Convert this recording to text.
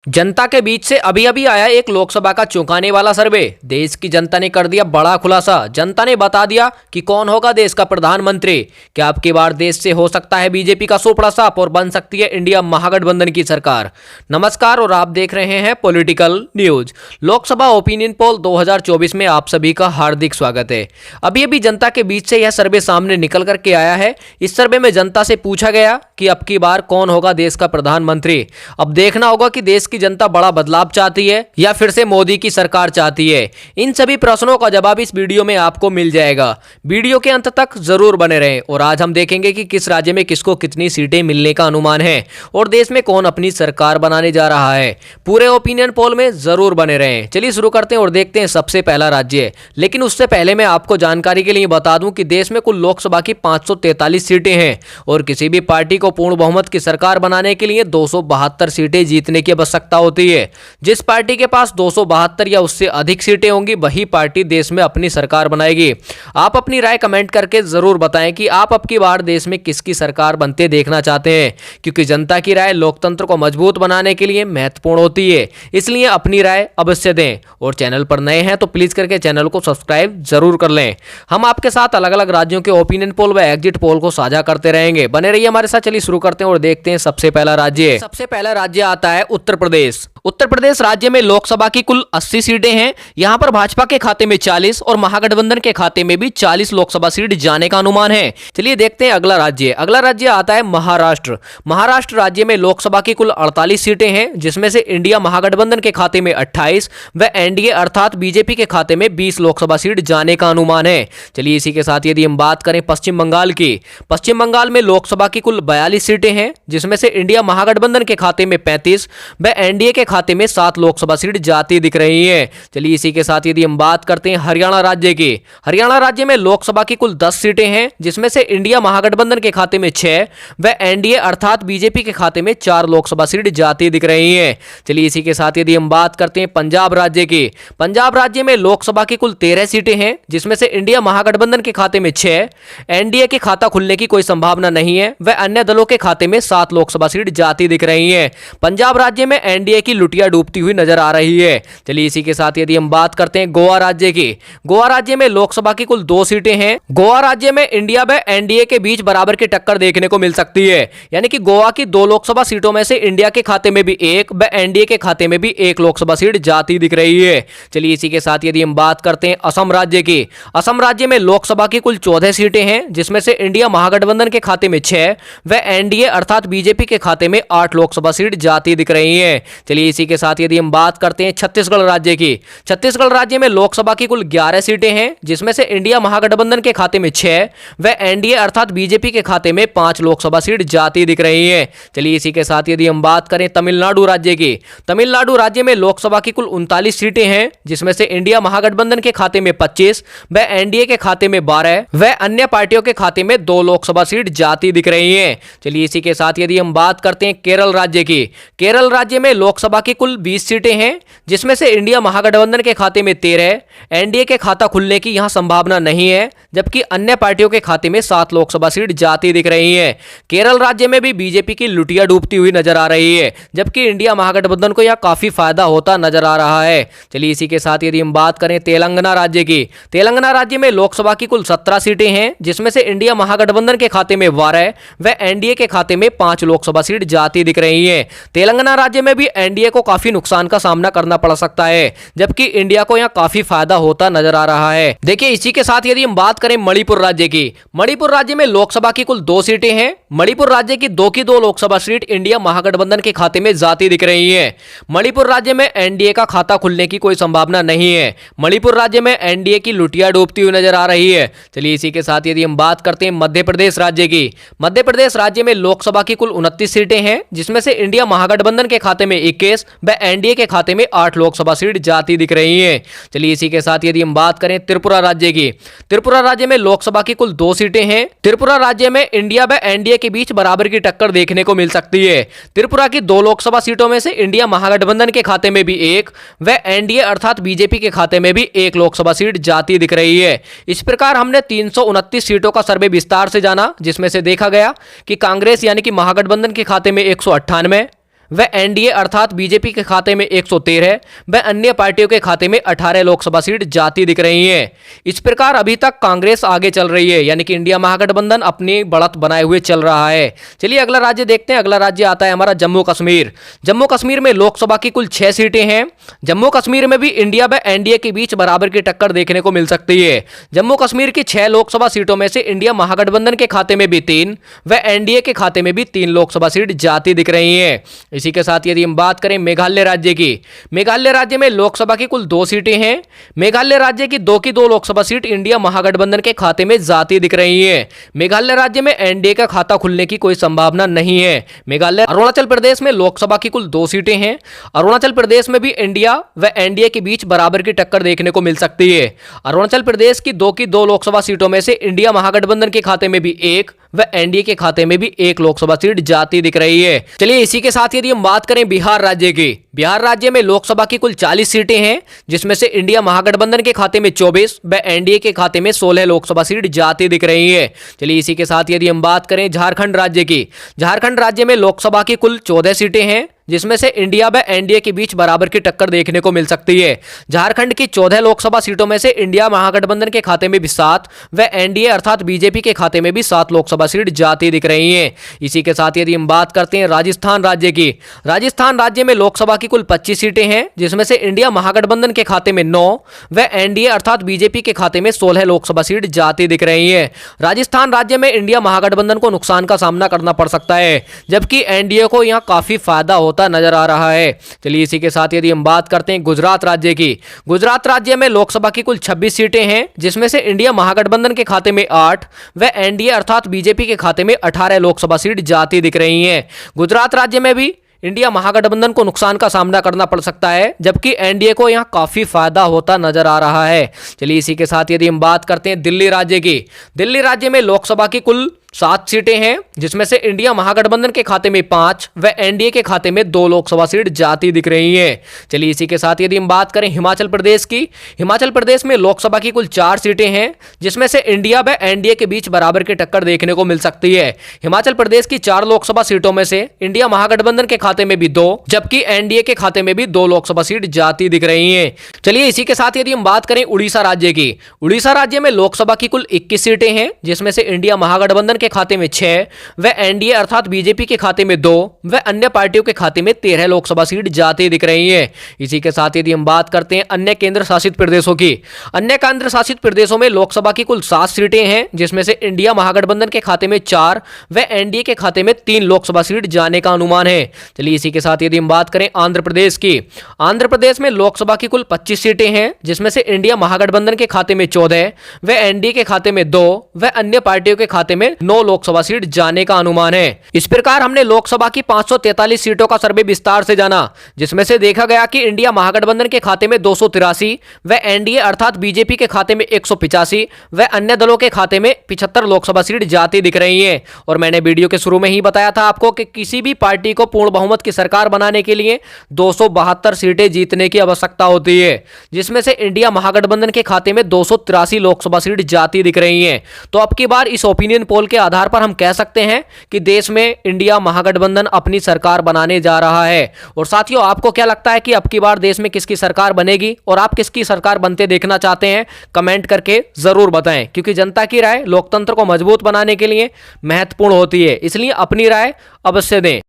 जनता के बीच से अभी अभी आया एक लोकसभा का चौंकाने वाला सर्वे। देश की जनता ने कर दिया बड़ा खुलासा। जनता ने बता दिया कि कौन होगा देश का प्रधानमंत्री। क्या अब की बार देश से हो सकता है बीजेपी का सोपड़ा साफ और बन सकती है इंडिया महागठबंधन की सरकार। नमस्कार और आप देख रहे हैं political news. Lok Sabha opinion poll 2024 में आप सभी का हार्दिक स्वागत है। अभी अभी जनता के बीच से यह सर्वे सामने निकल करके आया है। इस सर्वे में जनता से पूछा गया कि अब की बार कौन होगा देश का प्रधानमंत्री। अब देखना होगा कि देश की जनता बड़ा बदलाव चाहती है या फिर से मोदी की सरकार चाहती है। इन सभी प्रश्नों का जवाब इस वीडियो में आपको मिल जाएगा। वीडियो के अंत तक जरूर बने रहें और आज हम देखेंगे कि किस राज्य में किसको कितनी सीटें मिलने का अनुमान है और देश में कौन अपनी सरकार बनाने जा रहा है। पूरे ओपिनियन पोल में जरूर बने रहें। चलिए शुरू करते हैं और देखते हैं सबसे पहला राज्य। लेकिन उससे पहले मैं आपको जानकारी के लिए बता दूं कि देश में कुल लोकसभा की 543 सीटें हैं और किसी भी पार्टी को पूर्ण बहुमत की सरकार बनाने के लिए 272 सीटें जीतने की आवश्यकता होती है। जिस पार्टी के पास 272 या उससे अधिक सीटें होंगी वही पार्टी देश में अपनी सरकार बनाएगी। आप अपनी राय कमेंट करके जरूर बताएं कि आप अब की बार देश में किसकी सरकार बनते देखना चाहते हैं, क्योंकि जनता की राय लोकतंत्र को मजबूत बनाने के लिए महत्वपूर्ण होती है। इसलिए अपनी राय अवश्य दें और चैनल पर नए हैं तो प्लीज करके चैनल को सब्सक्राइब जरूर कर लें। हम आपके साथ अलग अलग राज्यों के ओपिनियन पोल व एग्जिट पोल को साझा करते रहेंगे। बने रहिए हमारे साथ। चलिए शुरू करते हैं और देखते हैं सबसे पहला राज्य। सबसे पहला राज्य आता है उत्तर प्रदेश। उत्तर प्रदेश राज्य में लोकसभा की कुल 80 सीटें हैं। यहां पर भाजपा के खाते में 40 और महागठबंधन के खाते में भी 40 लोकसभा सीट जाने का अनुमान है। चलिए देखते हैं अगला राज्य। अगला राज्य आता है महाराष्ट्र। महाराष्ट्र राज्य में लोकसभा की कुल 48 सीटें हैं, जिसमें से इंडिया महागठबंधन के खाते में 28 व एनडीए अर्थात बीजेपी के खाते में 20 लोकसभा सीट जाने का अनुमान है। चलिए इसी के साथ यदि हम बात करें पश्चिम बंगाल की, पश्चिम बंगाल में लोकसभा की कुल 42 सीटें हैं, जिसमें से इंडिया महागठबंधन के खाते में 35 व एनडीए के खाते में 7 लोकसभा सीट जाती दिख रही है। चलिए इसी के साथ यदि हम बात करते हैं हरियाणा राज्य की, हरियाणा राज्य में लोकसभा की कुल 10 सीटें हैं, जिसमें से इंडिया महागठबंधन के खाते में 6 व एनडीए अर्थात बीजेपी के खाते में 4 लोकसभा सीट जाती दिख रही है। चलिए इसी के साथ यदि हम बात करते हैं पंजाब राज्य की, पंजाब राज्य में लोकसभा की कुल 13 सीटें हैं, जिसमें से इंडिया महागठबंधन के खाते में 6, एनडीए के खाता खुलने की कोई संभावना नहीं है व अन्य दलों के खाते में 7 लोकसभा सीट जाती दिख रही है। पंजाब राज्य में एनडीए की लुटिया डूबती हुई नजर आ रही है। चलिए इसी के साथ यदि हम बात करते हैं गोवा राज्य की, गोवा राज्य में लोकसभा की कुल 2 सीटें हैं। गोवा राज्य में इंडिया व एनडीए के बीच बराबर की टक्कर देखने को मिल सकती है, यानी कि गोवा की 2 लोकसभा सीटों में से इंडिया के खाते में भी 1 व एनडीए के खाते में भी 1 लोकसभा सीट जाती दिख रही है। चलिए इसी के साथ यदि हम बात करते हैं असम राज्य की, असम राज्य में लोकसभा की कुल 14 सीटें हैं, जिसमें से इंडिया महागठबंधन के खाते में 6 व एनडीए अर्थात बीजेपी के खाते में 8 लोकसभा सीट जाती दिख रही है। चलिए इसी के साथ यदि हम बात करते हैं छत्तीसगढ़ राज्य की, छत्तीसगढ़ राज्य में लोकसभा की कुल 11 सीटें हैं, जिसमें से इंडिया महागठबंधन के खाते में 6 व एनडीए अर्थात बीजेपी के खाते में 5 लोकसभा सीट जाती दिख रही है। चलिए इसी के साथ यदि हम बात करें तमिलनाडु राज्य की, तमिलनाडु राज्य में लोकसभा की कुल 39 सीटें हैं, जिसमें से इंडिया महागठबंधन के खाते में 25 व एनडीए के खाते में 12 व अन्य पार्टियों के खाते में 2 लोकसभा सीट जाती दिख रही है। चलिए इसी के साथ यदि हम बात करते हैं केरल राज्य की, केरल राज्य में लोकसभा की कुल 20 सीटें हैं, जिसमें से इंडिया महागठबंधन के खाते में 13, एनडीए के खाता खुलने की यहां संभावना नहीं है, जबकि अन्य पार्टियों के खाते में 7 लोकसभा सीट जाती दिख रही है। केरल राज्य में भी बीजेपी की लुटिया डूबती हुई नजर आ रही है, जबकि इंडिया महागठबंधन को यह काफी फायदा होता नजर आ रहा है। चलिए इसी के साथ यदि हम बात करें तेलंगाना राज्य की, तेलंगाना राज्य में लोकसभा की कुल 17 सीटें हैं, जिसमें से इंडिया महागठबंधन के खाते में 12 व एनडीए के खाते में 5 लोकसभा सीट जाती दिख रही है। तेलंगाना राज्य में भी एनडीए को काफी नुकसान का सामना करना पड़ सकता है, जबकि इंडिया को यहां काफी फायदा होता नजर आ रहा है। देखिए इसी के साथ यदि हम बात करें मणिपुर राज्य की, मणिपुर राज्य में लोकसभा की कुल 2 सीटें हैं। मणिपुर राज्य की 2 की 2 लोकसभा सीट इंडिया महागठबंधन के खाते में जाती दिख रही है। मणिपुर राज्य में एनडीए का खाता खुलने की कोई संभावना नहीं है। मणिपुर राज्य में एनडीए की लुटिया डूबती हुई नजर आ रही है। चलिए इसी के साथ यदि हम बात करते हैं मध्य प्रदेश राज्य की, मध्य प्रदेश राज्य में लोकसभा की कुल 29 सीटें हैं, जिसमें से इंडिया महागठबंधन के खाते में 21 व एनडीए के खाते में 8 लोकसभा सीट जाती दिख रही है। चलिए इसी के साथ यदि हम बात करें त्रिपुरा राज्य की, त्रिपुरा राज्य में लोकसभा की कुल 2 सीटें हैं। त्रिपुरा राज्य में इंडिया व एनडीए के बीच बराबर की टक्कर देखने को मिल सकती है। त्रिपुरा की 2 लोकसभा सीटों में से इंडिया महागठबंधन के खाते में भी 1 व एनडीए अर्थात बीजेपी के खाते में भी 1 लोकसभा सीट जाती दिख रही है। इस प्रकार हमने 329 सीटों का सर्वे विस्तार से जाना, जिसमें से देखा गया कि कांग्रेस यानी कि महागठबंधन के खाते में 198 व एनडीए अर्थात बीजेपी के खाते में 113 व अन्य पार्टियों के खाते में 18 लोकसभा सीट जाती दिख रही हैं। इस प्रकार अभी तक कांग्रेस आगे चल रही है, यानी कि इंडिया महागठबंधन अपनी बढ़त बनाए हुए चल रहा है। चलिए अगला राज्य देखते हैं। अगला राज्य आता है हमारा जम्मू कश्मीर। जम्मू कश्मीर में लोकसभा की कुल 6 सीटें हैं। जम्मू कश्मीर में भी इंडिया व एनडीए के बीच बराबर की टक्कर देखने को मिल सकती है। जम्मू कश्मीर की 6 लोकसभा सीटों में से इंडिया महागठबंधन के खाते में भी 3 व एनडीए के खाते में भी 3 लोकसभा सीट जाती दिख रही हैं। इसी के साथ यदि हम बात करें मेघालय राज्य की, मेघालय राज्य में लोकसभा की कुल 2 सीटें हैं। मेघालय राज्य की 2 लोकसभा सीट इंडिया महागठबंधन के खाते में जाती दिख रही है। मेघालय राज्य में एनडीए का खाता खुलने की कोई संभावना नहीं है। मेघालय अरुणाचल प्रदेश में लोकसभा की कुल 2 सीटें हैं। अरुणाचल प्रदेश में भी इंडिया व एनडीए के बीच बराबर की टक्कर देखने को मिल सकती है। अरुणाचल प्रदेश की 2 लोकसभा सीटों में से इंडिया महागठबंधन के खाते में भी 1 व एनडीए के खाते में भी 1 लोकसभा सीट जाती दिख रही है। चलिए इसी के साथ यदि हम बात करें बिहार राज्य की, बिहार राज्य में लोकसभा की कुल 40 सीटें हैं, जिसमें से इंडिया महागठबंधन के खाते में 24 व एनडीए के खाते में 16 लोकसभा सीट जाती दिख रही है। चलिए इसी के साथ यदि हम बात करें झारखंड राज्य की, झारखंड राज्य में लोकसभा की कुल 14 सीटें हैं, जिसमें से इंडिया व एनडीए के बीच बराबर की टक्कर देखने को मिल सकती है। झारखंड की 14 लोकसभा सीटों में से इंडिया महागठबंधन के खाते में भी 7 व एनडीए अर्थात बीजेपी के खाते में भी 7 लोकसभा सीट जाती दिख रही हैं। इसी के साथ यदि हम बात करते हैं राजस्थान राज्य की, राजस्थान राज्य में लोकसभा की कुल 25 सीटें हैं, जिसमें से इंडिया महागठबंधन के खाते में 9 व एनडीए अर्थात बीजेपी के खाते में 16 लोकसभा सीट जाती दिख रही है। राजस्थान राज्य में इंडिया महागठबंधन को नुकसान का सामना करना पड़ सकता है, जबकि एनडीए को यहां काफी फायदा होता नजर आ रहा है। चलिए इसी के साथ यदि हम बात करते हैं गुजरात राज्य की, गुजरात राज्य में लोकसभा की कुल 26 सीटें हैं, जिसमें से इंडिया महागठबंधन के खाते में 8 व एनडीए अर्थात बीजेपी के खाते में 18 लोकसभा सीट जाती दिख रही हैं। गुजरात राज्य में भी इंडिया महागठबंधन को नुकसान का सामना करना पड़ सकता है, जबकि एनडीए को यहां काफी फायदा होता नजर आ रहा है। चलिए इसी के साथ यदि हम बात करते हैं दिल्ली राज्य की, दिल्ली राज्य में लोकसभा की कुल 7 सीटें हैं, जिसमें से इंडिया महागठबंधन के खाते में 5 व एनडीए के खाते में 2 लोकसभा सीट जाती दिख रही हैं। चलिए इसी के साथ यदि हम बात करें हिमाचल प्रदेश की, हिमाचल प्रदेश में लोकसभा की कुल 4 सीटें हैं, जिसमें से इंडिया व एनडीए के बीच बराबर की टक्कर देखने को मिल सकती है। हिमाचल प्रदेश की 4 लोकसभा सीटों में से इंडिया महागठबंधन के खाते में भी 2 जबकि एनडीए के खाते में भी 2 लोकसभा सीट जाती दिख रही हैं। चलिए इसी के साथ यदि हम बात करें उड़ीसा राज्य की, उड़ीसा राज्य में लोकसभा की कुल 21 सीटें हैं, जिसमें से इंडिया महागठबंधन के खाते में 6 व एनडीए अर्थात बीजेपी के खाते में 2 व अन्य पार्टियों के खाते में 13 लोकसभा सीट जाती दिख रही हैं। इसी के साथ यदि हम बात करते हैं अन्य केंद्र शासित प्रदेशों की, अन्य केंद्र शासित प्रदेशों में लोकसभा की कुल 7 सीटें हैं, जिसमें से इंडिया महागठबंधन के खाते में 4 व एनडीए के खाते में 3 लोकसभा सीट जाने का अनुमान है। चलिए इसी के साथ यदि हम बात करें आंध्र प्रदेश की, आंध्र प्रदेश में लोकसभा की कुल 25 सीटें हैं, जिसमें से इंडिया महागठबंधन के खाते में 14 व एनडीए के खाते में 2 व अन्य पार्टियों के खाते में 9 लोकसभा सीट जाने का अनुमान है। इस प्रकार हमने लोकसभा की 543 सीटों का सर्वे विस्तार से जाना, जिसमें से देखा गया कि इंडिया महागठबंधन के खाते में 283 व एनडीए अर्थात बीजेपी के खाते में 185 व अन्य दलों के खाते में 75 लोकसभा सीट जाती दिख रही हैं। और मैंने वीडियो के शुरू में ही बताया था आपको कि किसी भी पार्टी को पूर्ण बहुमत की सरकार बनाने के लिए 272 सीटें जीतने की आवश्यकता होती है, जिसमें से इंडिया महागठबंधन के खाते में 283 लोकसभा सीट जाती दिख रही हैं। तो अब की बार इस ओपिनियन पोल के आधार पर हम कह सकते हैं कि देश में इंडिया महागठबंधन अपनी सरकार बनाने जा रहा है। और साथियों, आपको क्या लगता है कि अब की बार देश में किसकी सरकार बनेगी और आप किसकी सरकार बनते देखना चाहते हैं? कमेंट करके जरूर बताएं, क्योंकि जनता की राय लोकतंत्र को मजबूत बनाने के लिए महत्वपूर्ण होती है, इसलिए अपनी राय अवश्य दें।